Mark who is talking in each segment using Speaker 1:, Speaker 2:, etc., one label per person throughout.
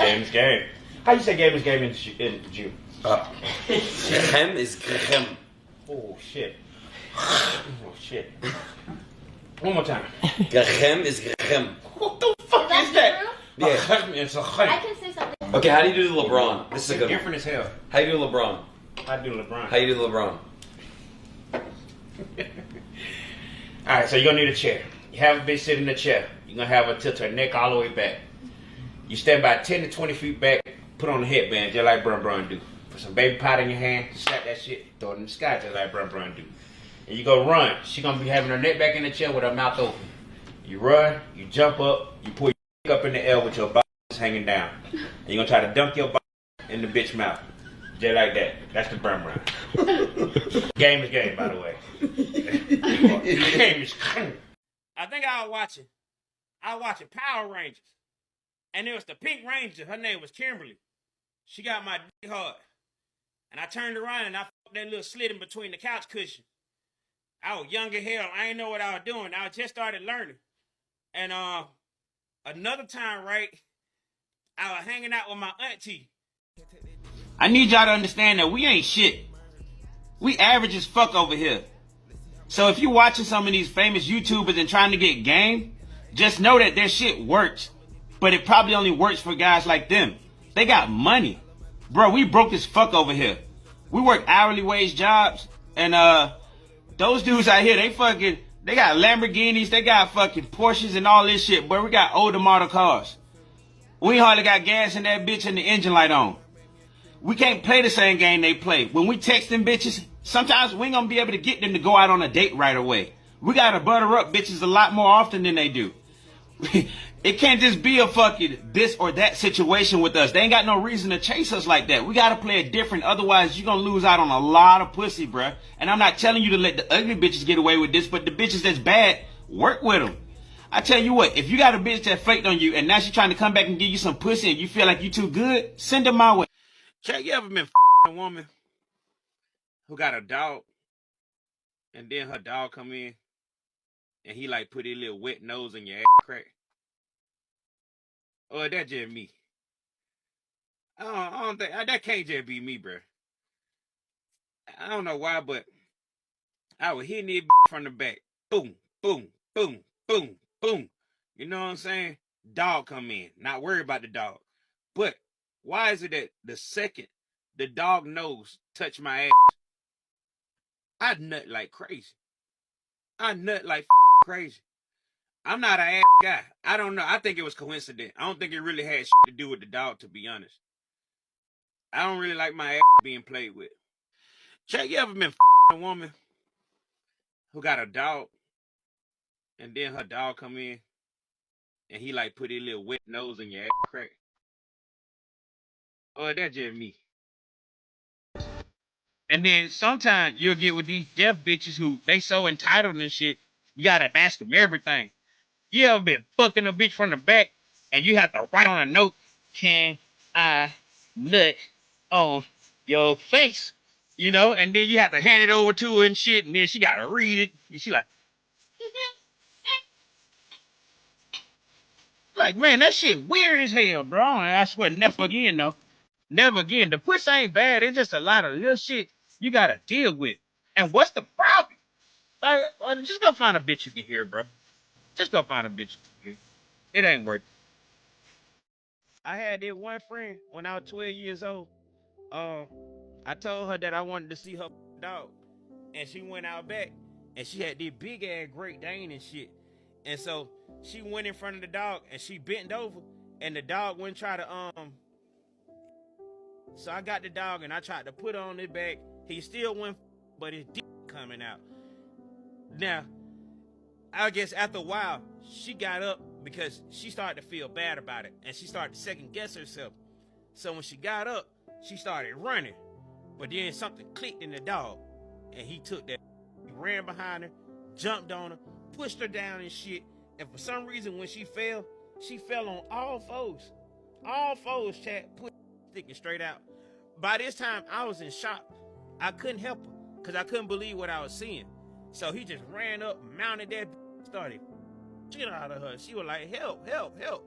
Speaker 1: Game is game. How you say game is game in Jew?
Speaker 2: Gechem is gechem.
Speaker 1: Oh shit. Oh shit. One more time.
Speaker 2: Gechem is gechem.
Speaker 1: What the fuck is that?
Speaker 2: Yeah.
Speaker 1: It's a
Speaker 3: I can say something.
Speaker 2: Okay, how do you do the LeBron? This is a good one.
Speaker 1: different as hell.
Speaker 2: How you do LeBron?
Speaker 1: I do LeBron.
Speaker 2: How you do LeBron?
Speaker 1: Alright, so you're gonna need a chair. You have a bitch sit in the chair. You're gonna have her tilt her neck all the way back. You stand about 10 to 20 feet back, put on a headband just like Brun do. Put some baby powder in your hand, slap that shit, throw it in the sky just like Brun do. And you go run. She gonna be having her neck back in the chair with her mouth open. You run, you jump up, you pull your up in the air with your body hanging down. And you're gonna try to dunk your body in the bitch mouth. Just like that. That's the Brun. Game is game, by the way. Game is game. I think I was watching Power Rangers. And there was the Pink Ranger. Her name was Kimberly. She got my dick hard. And I turned around and I fucked that little slit in between the couch cushion. I was young as hell. I didn't know what I was doing. I just started learning. And another time, right, I was hanging out with my auntie. I need y'all to understand that we ain't shit. We average as fuck over here. So if you watching some of these famous YouTubers and trying to get game, just know that their shit works. But it probably only works for guys like them. They got money. Bro, we broke as fuck over here. We work hourly wage jobs. And those dudes out here, they got Lamborghinis, they got fucking Porsches and all this shit. But we got older model cars. We hardly got gas in that bitch and the engine light on. We can't play the same game they play. When we text them bitches, sometimes we ain't gonna be able to get them to go out on a date right away. We gotta butter up bitches a lot more often than they do. It can't just be a fucking this or that situation with us. They ain't got no reason to chase us like that. We gotta play it different. Otherwise, you're gonna lose out on a lot of pussy, bruh. And I'm not telling you to let the ugly bitches get away with this, but the bitches that's bad, work with them. I tell you what, if you got a bitch that flaked on you and now she's trying to come back and give you some pussy and you feel like you too good, send her my way. Check, you ever been a woman who got a dog and then her dog come in and he like put his little wet nose in your ass crack? Or that just me? I don't think that can't just be me, bro. I don't know why, but I was hitting it from the back. Boom, boom, boom, boom, boom. You know what I'm saying? Dog come in. Not worried about the dog. But why is it that the second the dog nose touch my ass, I nut like crazy? I nut like crazy. I'm not an ass guy. I don't know. I think it was coincident. I don't think it really had shit to do with the dog, to be honest. I don't really like my ass being played with. Check, you ever been a woman who got a dog and then her dog come in and he like put his little wet nose in your ass crack? Or that just me? And then sometimes you'll get with these deaf bitches who they so entitled and shit, you gotta ask them everything. You ever been fucking a bitch from the back and you have to write on a note, can I nut on your face? You know, and then you have to hand it over to her and shit, and then she gotta read it, and she like, man, that shit weird as hell, bro. And I swear, never again, though. Never again. The pussy ain't bad. It's just a lot of little shit you gotta deal with. And what's the problem? Like, just go find a bitch you can hear, bro. Just go find a bitch you can hear. It ain't worth it. I had this one friend when I was 12 years old. I told her that I wanted to see her dog. And she went out back. And she had this big ass Great Dane and shit. And so she went in front of the dog and she bent over. And the dog wouldn't try to, So I got the dog and I tried to put on his back. He still went, but his dick coming out. Now, I guess after a while, she got up because she started to feel bad about it. And she started to second guess herself. So when she got up, she started running. But then something clicked in the dog. And he took that. He ran behind her, jumped on her, pushed her down and shit. And for some reason, when she fell on all fours. All fours, chat, put sticking straight out. By this time, I was in shock. I couldn't help her because I couldn't believe what I was seeing. So he just ran up, mounted that, started shit out of her. She was like, help, help, help.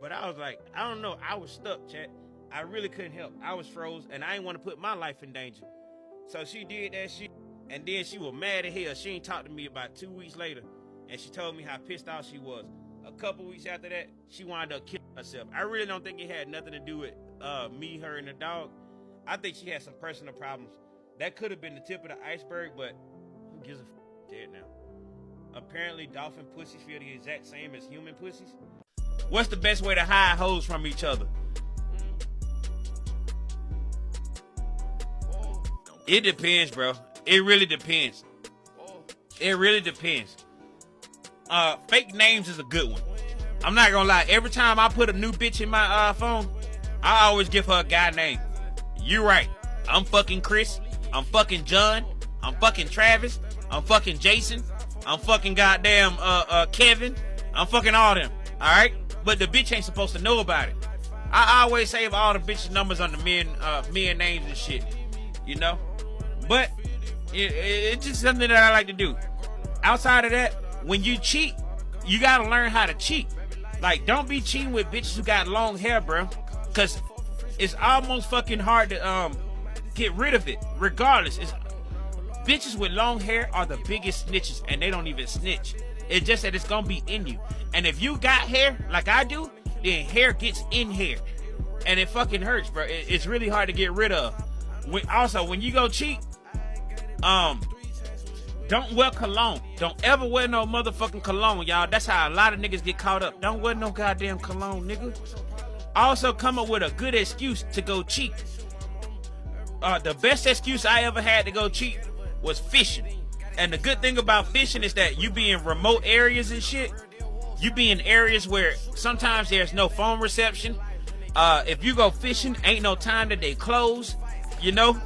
Speaker 1: But I was like, I don't know. I was stuck, chat. I really couldn't help. I was froze, and I didn't want to put my life in danger. So she did that shit, and then she was mad as hell. She ain't talked to me about 2 weeks later, and she told me how pissed off she was. A couple weeks after that, she wound up killing herself. I really don't think it had nothing to do with me, her, and the dog. I think she had some personal problems. That could have been the tip of the iceberg, but who gives a f*** dead now? Apparently, dolphin pussies feel the exact same as human pussies. What's the best way to hide hoes from each other? It depends, bro. It really depends. It really depends. Fake names is a good one. I'm not gonna lie. Every time I put a new bitch in my phone, I always give her a guy name. You right. I'm fucking Chris. I'm fucking John. I'm fucking Travis. I'm fucking Jason. I'm fucking goddamn Kevin. I'm fucking all them. All right. But the bitch ain't supposed to know about it. I always save all the bitches' numbers on the men names and shit. You know. But it's just something that I like to do. Outside of that, when you cheat, you gotta learn how to cheat. Like, don't be cheating with bitches who got long hair, bro. Cause it's almost fucking hard to get rid of it. Regardless, bitches with long hair are the biggest snitches, and they don't even snitch. It's just that it's gonna be in you. And if you got hair like I do, then hair gets in hair, and it fucking hurts, bro. It's really hard to get rid of. When you go cheat, don't wear cologne. Don't ever wear no motherfucking cologne, y'all. That's how a lot of niggas get caught up. Don't wear no goddamn cologne, nigga. Also, come up with a good excuse to go cheat. The best excuse I ever had to go cheat was fishing. And the good thing about fishing is that you be in remote areas and shit. You be in areas where sometimes there's no phone reception. If you go fishing, ain't no time that they close. You know?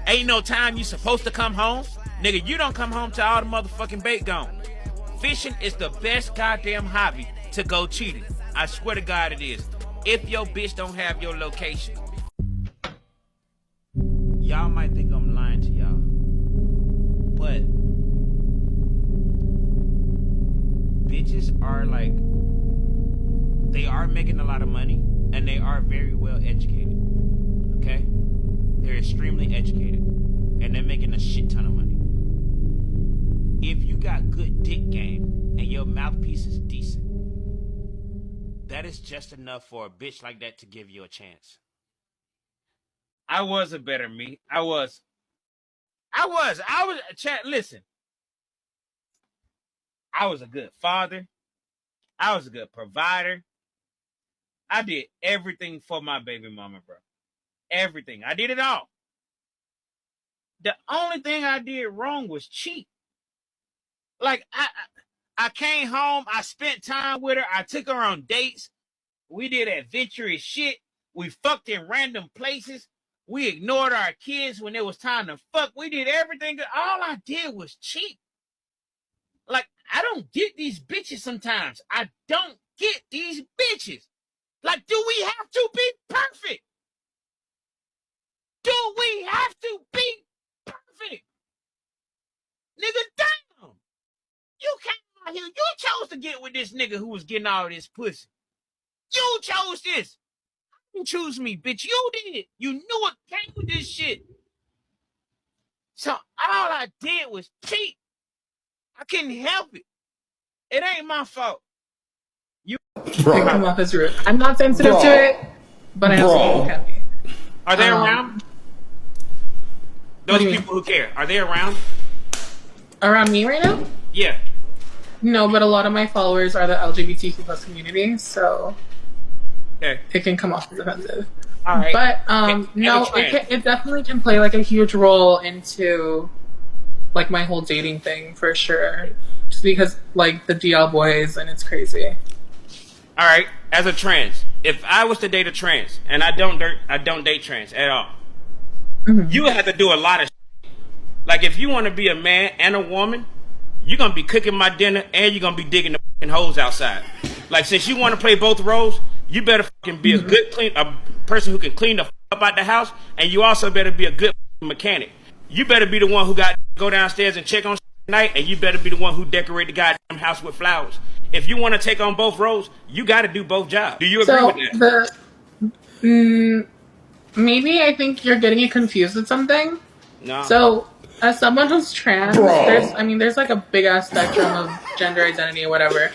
Speaker 1: Ain't no time you supposed to come home. Nigga, you don't come home till all the motherfucking bait gone. Fishing is the best goddamn hobby to go cheating. I swear to God it is. If your bitch don't have your location. Y'all might think I'm lying to y'all. But bitches are like, they are making a lot of money, and they are very well educated. Okay? They're extremely educated, and they're making a shit ton of money. If you got good dick game and your mouthpiece is decent, that is just enough for a bitch like that to give you a chance. I was a better me. I was. Chat, listen. I was a good father. I was a good provider. I did everything for my baby mama, bro. Everything. I did it all. The only thing I did wrong was cheat. Like, I came home, I spent time with her, I took her on dates, we did adventurous shit, we fucked in random places, we ignored our kids when it was time to fuck, we did everything. All I did was cheat. Like, I don't get these bitches sometimes. I don't get these bitches. Like, do we have to be perfect? Do we have to be perfect? Nigga, damn. You came out here. You chose to get with this nigga who was getting all this pussy. You chose this. You choose me, bitch. You did. You knew it came with this shit. So all I did was cheat. I couldn't help it. It ain't my fault. You
Speaker 3: come off as rude. I'm not sensitive to it, but I also can be.
Speaker 1: Are they around? Those people who care. Are they around?
Speaker 3: Around me right now?
Speaker 1: Yeah.
Speaker 3: No, but a lot of my followers are the LGBTQ plus community, so it can come off as offensive.
Speaker 1: All right.
Speaker 3: But no, it definitely can play like a huge role into like my whole dating thing for sure. Just because like the DL boys and it's crazy.
Speaker 1: All right. As a trans, if I was to date a trans, and I don't date trans at all, you would have to do a lot of shit. Like if you want to be a man and a woman, you're gonna be cooking my dinner and you're gonna be digging the fucking holes outside. Like since you want to play both roles, you better fucking be a person who can clean the up out the house, and you also better be a good mechanic. You better be the one who got to go downstairs and check on at night, and you better be the one who decorate the goddamn house with flowers. if you want to take on both roles, you got to do both jobs. Do you agree with that?
Speaker 3: Maybe I think you're getting it confused with something.
Speaker 1: No.
Speaker 3: So, as someone who's trans, there's like a big ass spectrum of gender identity or whatever.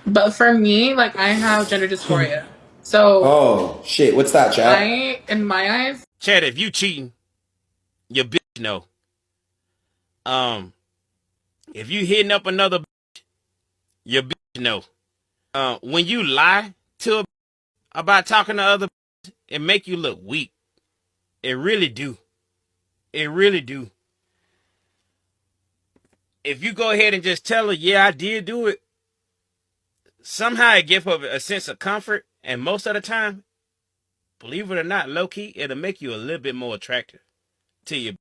Speaker 3: But for me, like, I have gender dysphoria. So.
Speaker 4: Oh shit! What's that, Chad?
Speaker 3: In my eyes,
Speaker 1: Chad, if you cheating, your bitch know. If you hitting up another bitch, your bitch know. When you lie to a bitch about talking to other bitch, it make you look weak. It really do. It really do. If you go ahead and just tell her, yeah, I did do it, somehow it gives her a sense of comfort, and most of the time, believe it or not, low key, it'll make you a little bit more attractive to your